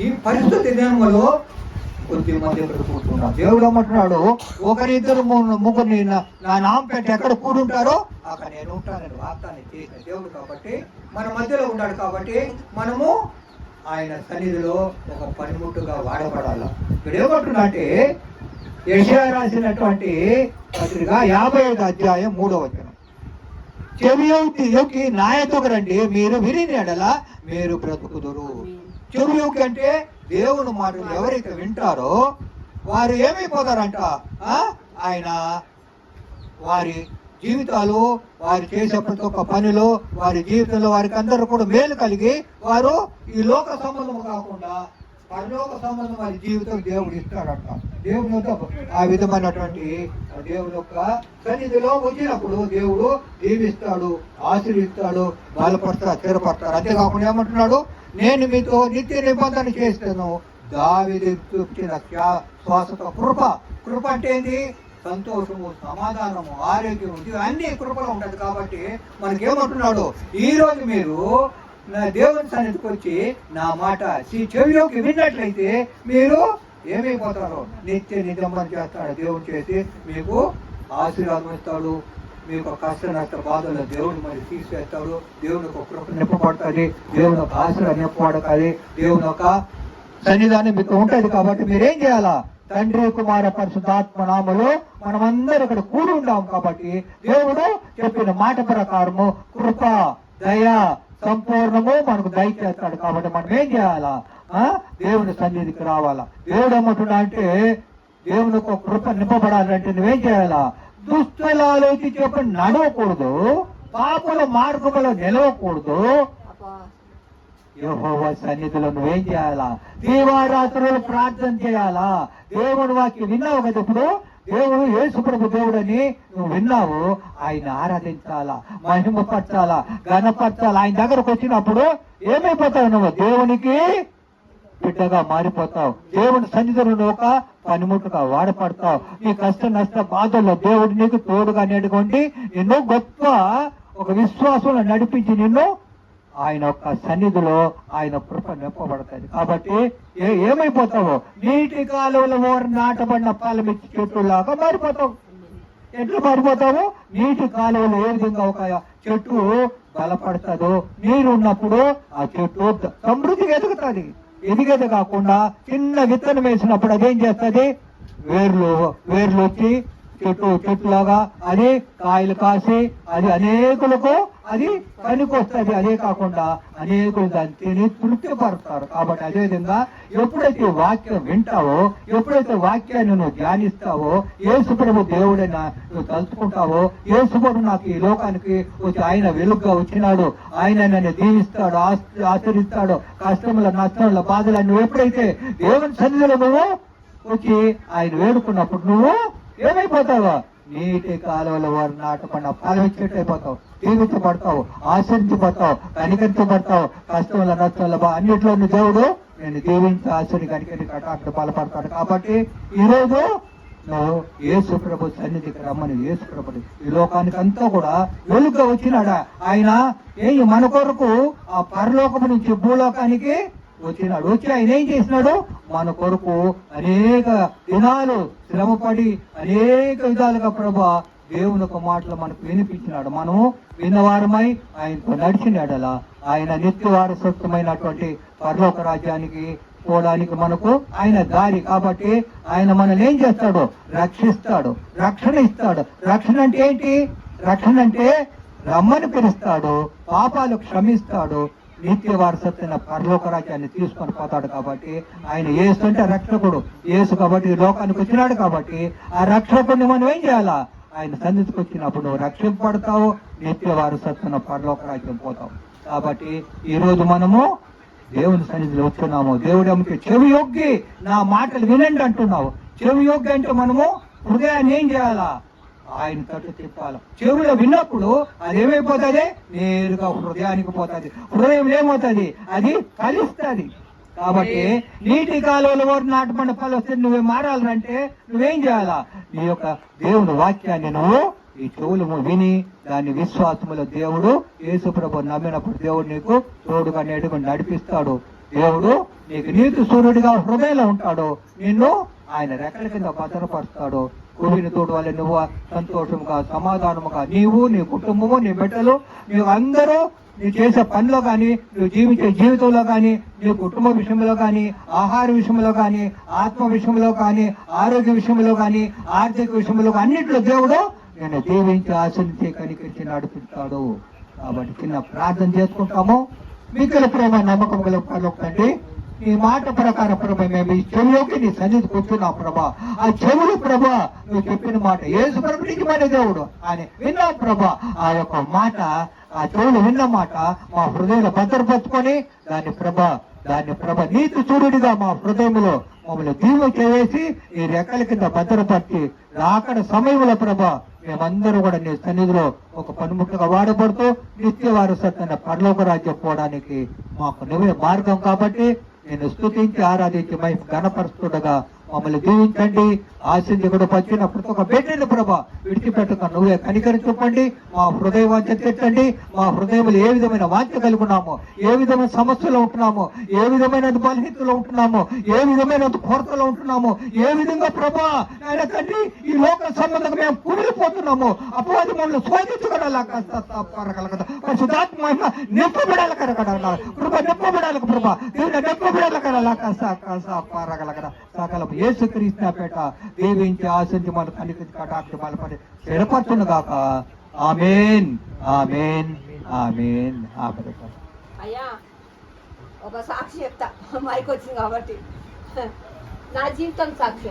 ఈ పరిస్థితి దినములో కొద్ది మంది ఇక్కడ కూర్చున్నారు. దేవుడు ఏమంటున్నాడు, ఒకరిద్దరు ముగ్గురిని నా నామం పెట్టి ఎక్కడ కూడుంటారో అక్కడ నేను ఉంటానని వాగ్దానం చేసిన దేవుడు కాబట్టి మన మధ్యలో ఉన్నాడు. కాబట్టి మనము ఆయన సన్నిధిలో ఒక పనిముట్టుగా వాడబడాలి. ఇక్కడ ఏమంటున్నా అంటే యెషయా రాసినటువంటి పత్రిక 55వ అధ్యాయం 3వ వచనం, చెవి యొక్కి నా యొద్దకు రండి, మీరు విని ఎడల మీరు బ్రతుకుదురు. చెవి యొక్కి అంటే దేవుని మాటలు ఎవరైతే వింటారో వారు ఏమైపోతారంట, ఆయన వారి జీవితాలు, వారు చేసే ప్రతి ఒక్క పనిలో, వారి జీవితంలో వారికి అందరూ కూడా మేలు కలిగి వారు ఈ లోక సంబంధం కాకుండా పరలోక సంబంధం వారి జీవితం దేవుడు ఇస్తాడంట. దేవుని యొక్క ఆ విధమైనటువంటి దేవుని యొక్క సన్నిధిలో వచ్చినప్పుడు దేవుడు దీవిస్తాడు, ఆశీర్విస్తాడు, బలపడతాడు, స్థిరపడతాడు. అంతేకాకుండా ఏమంటున్నాడు, నేను మీతో నిత్య నిబంధన చేస్తాను. దావీదు చూపించిన శ్వాసతో కృప. కృప అంటే ఏంటి? సంతోషము, సమాధానము, ఆరోగ్యము, అన్ని కృపలో ఉంటుంది. కాబట్టి మనకేమంటున్నాడు, ఈ రోజు మీరు నా దేవుని సన్నిధికి వచ్చి నా మాట చెవిలోకి విన్నట్లయితే మీరు ఏమైపోతారో నిత్య నిజంబం చేస్తాడు. దేవుడు చేసి మీకు ఆశీర్వాదం ఇస్తాడు. మీకు కష్ట నష్ట బాధలు దేవుడు మరి తీసివేస్తాడు. దేవుని ఒక కృప నింపబడుతుంది, దేవుని ఒక ఆశీర్వాదం నింపబడతాది, దేవుని ఒక సన్నిధానం మీకు ఉంటుంది. కాబట్టి మీరేం చేయాలా? తండ్రి కుమార పరిశుద్ధాత్మ నామములో మనమందరూ ఇక్కడ కూడి ఉన్నాం. కాబట్టి దేవుడు చెప్పిన మాట ప్రకారము కృప, దయ సంపూర్ణము మనకు దయచేస్తాడు. కాబట్టి మనం ఏం చేయాలా? దేవుని సన్నిధికి రావాలా. దేవుడు ఏమంటున్నా అంటే దేవుని ఒక కృప నింపబడాలంటే నువ్వేం చేయాలా? దుస్తుల ఆలోచి చెప్పి నడవకూడదు, పాపుల మార్గములో నిలవకూడదు. యెహోవా సన్నిధిలో నువ్వేం చేయాలా? దీవారాత్రులు ప్రార్థన చేయాలా. దేవుని వాక్యం విన్నావు కదా, ఇప్పుడు దేవుడు యేసుప్రభు దేవుడని నువ్వు విన్నావు. ఆయన ఆరాధించాలా, మహిమపరచాలా, ఘనపరచాలా. ఆయన దగ్గరకు వచ్చినప్పుడు ఏమైపోతావు? నువ్వు దేవునికి బిడ్డగా మారిపోతావు. దేవుని సన్నిధిలో నువ్వు ఒక పనిముట్టుగా వాడపడతావు. నీ కష్ట నష్ట బాధల్లో దేవుడు నీకు తోడుగా నడుచుకోండి, నిన్ను గొప్ప ఒక విశ్వాసంలో నడిపించి నిన్ను ఆయన యొక్క సన్నిధిలో ఆయన కృప నింపబడతాయి. కాబట్టి ఏమైపోతావు? నీటి కాలువలో నాటబడిన పాలమిచ్చి చెట్టులాగా మారిపోతావు. ఎట్లా మారిపోతావు? నీటి కాలువలో ఏ విధంగా ఒక చెట్టు బలపడుతుందో, నీరు ఉన్నప్పుడు ఆ చెట్టు సమృద్ధిగా ఎదుగుతుంది. ఎదిగేది కాకుండా చిన్న విత్తనం వేసినప్పుడు అదేం చేస్తుంది? వేర్లు వచ్చి చెట్టులాగా అది కాయలు కాసి అది అనేకులకు అది పనికొస్తుంది. అదే కాకుండా అనేకులు దాన్ని తిని తృప్తిపడతారు. కాబట్టి అదేవిధంగా ఎప్పుడైతే వాక్యం వింటావో, ఎప్పుడైతే వాక్యాన్ని నువ్వు ధ్యానిస్తావో, యేసుప్రభు దేవుడైనా నువ్వు తలుచుకుంటావో, యేసుప్రభు నాకు ఈ లోకానికి వచ్చి ఆయన వెలుగుగా వచ్చినాడు, ఆయన నన్ను దీవిస్తాడు, ఆచరిస్తాడు, కష్టముల నష్టముల బాధలు నువ్వు ఎప్పుడైతే దేవుని సన్నిధిలో నువ్వు వచ్చి ఆయన వేడుకున్నప్పుడు నువ్వు ఏమైపోతావా? నీటి కాలువల వారు నాటకుండా పాలవి చెట్టు అయిపోతావు, దీవించబడతావు, ఆశ్రయించబడతావు, కనికరించబడతావు. కష్టముల నష్టాల అన్నింటిలో దేవుడు నేను దీవించి ఆశ్రయి కనికరి కటాక్ష బలపడతాడు. కాబట్టి ఈరోజు నువ్వు యేసుప్రభు సన్నిధికి రమ్మని యేసుప్రభు ఈ లోకానికి అంతా కూడా వెలుగుగా వచ్చినాడా. ఆయన మన కొరకు ఆ పరలోకము నుంచి భూలోకానికి వచ్చినాడు. వచ్చి ఆయన ఏం చేసినాడు? మన కొరకు అనేక దినాలు శ్రమపడి అనేక విధాలుగా ప్రభా దేవుని ఒక మాటలు మనకు వినిపించినాడు. మనము విన్నవారమై ఆయనతో నడిచినాడలా ఆయన నిత్య వారసత్వమైనటువంటి పరలోక రాజ్యానికి పోవడానికి మనకు ఆయన దారి. కాబట్టి ఆయన మనల్ని ఏం చేస్తాడు? రక్షిస్తాడు, రక్షణ ఇస్తాడు. రక్షణ అంటే ఏంటి? రక్షణ అంటే రమ్మని పిలుస్తాడు, పాపాలు క్షమిస్తాడు, నిత్య వారసత్వమైన పరలోక రాజ్యాన్ని తీసుకొని పోతాడు. కాబట్టి ఆయన యేసు అంటే రక్షకుడు. యేసు కాబట్టి లోకానికి వచ్చినాడు. కాబట్టి ఆ రక్షకుడిని మనం ఏం చేయాలా? ఆయన సన్నిధికి వచ్చినప్పుడు రక్షింపబడతావు, నిత్య వారసత్వమైన పరలోక రాజ్యం పోతావు. కాబట్టి ఈ రోజు మనము దేవుని సన్నిధిలో వచ్చున్నాము. దేవుడు అమ్మకి చెవి యొగ్గి నా మాటలు వినండి అంటున్నావు. చెవి యొగ్గి అంటే మనము హృదయాన్ని ఏం చేయాలా? ఆయన తట్టు తిప్పాలి. చెవులో విన్నప్పుడు అది ఏమైపోతుంది? నేరుగా హృదయానికి పోతుంది. హృదయం ఏమవుతుంది? అది ఫలిస్తుంది. కాబట్టి నీటి కాలువలో నాటపడిన ఫలం వస్తే నువ్వే మారాలంటే నువ్వేం చేయాలా? నీ యొక్క దేవుని వాక్యాన్ని నువ్వు ఈ చెవులు విని దాన్ని విశ్వాసములో దేవుడు యేసుప్రభు నమ్మినప్పుడు దేవుడు నీకు తోడుగా నేడుగా నడిపిస్తాడు. దేవుడు నీకు నీతి సూర్యుడిగా హృదయంలో ఉంటాడు. నిన్ను ఆయన రెక్కల కింద భద్రపరుస్తాడు. కూలిన తోడు వల్ల నువ్వు సంతోషముగా సమాధానముగా నీవు, నీ కుటుంబము, నీ బిడ్డలు, నీవు అందరూ నీ చేసే పనిలో కానీ, నువ్వు జీవించే జీవితంలో కానీ, నీ కుటుంబ విషయంలో కానీ, ఆహార విషయంలో కానీ, ఆత్మ విషయంలో కానీ, ఆరోగ్య విషయంలో కానీ, ఆర్థిక విషయంలో అన్నింటిలో దేవుడు నేను దీవించి ఆశించి కనికరించి నడిపిస్తాడు. కాబట్టి చిన్న ప్రార్థన చేసుకుంటాము. మిగిలిన ప్రేమ నమ్మకం గల పరలోకండి, నీ మాట ప్రకారం ప్రభా మేము ఈ చెవులోకి నీ సన్నిధి కూర్చున్నాం ప్రభా. ఆ చెవులు ప్రభా నువ్వు చెప్పిన మాట యేసు ప్రభు నిజమైన దేవుడు అని విన్నాం ప్రభా. ఆ యొక్క మాట, ఆ చెవులు విన్న మాట మా హృదయంలో భద్రపరుచుకొని దాన్ని ప్రభ నీతి సూర్యుడిగా మా హృదయంలో మమ్మల్ని దీవ చేసి ఈ రెక్కల కింద భద్రపరిచి రాకడ సమయంలో ప్రభా మేమందరూ కూడా నీ సన్నిధిలో ఒక పనిముట్టుగా వాడబడుతూ నిత్య వారసత్వ పరలోక రాజ్యం పోవడానికి మాకు నువ్వే మార్గం. కాబట్టి నేను స్తుతించి ఆరాధించి మై ఘనపరుస్తుండగా మమ్మల్ని దీవించండి. ఆశించి కూడా వచ్చిన ప్రతి ఒక్క బిడ్డని ప్రభా విడిచిపెట్టక నువ్వే కనికరి చూపండి. మా హృదయ వాంఛ తీర్చండి. మా హృదయంలో ఏ విధమైన వాంఛ కలిగి ఉన్నామో, ఏ విధమైన సమస్యలో ఉంటున్నామో, ఏ విధమైన బలహీనతలో ఉంటున్నామో, ఏ విధమైన కొరతలో ఉంటున్నామో, ఏ విధంగా ప్రభా ఆయన తండ్రి ఈ లోక సంబంధంగా మేము కుమిలిపోతున్నాము. అపవాది మమ్మల్ని శోధించగలగా పరిశుద్ధాత్మ నింపబడాలి కరగడ కృప నింపబడాలి ప్రభా దేవుడు నింపబడాలి కరగలగడ సకల యేసుక్రీస్తుపేట దీవించి ఆశించి మన కనికరించి కటాక్ష బలపడి స్థిరపరచును గాక. ఆమేన్ ఆమేన్ ఆమేన్. అయ్యా ఒక సాక్షి చెప్తా, మైక్ వచ్చింది కాబట్టి నా జీవితం సాక్షి.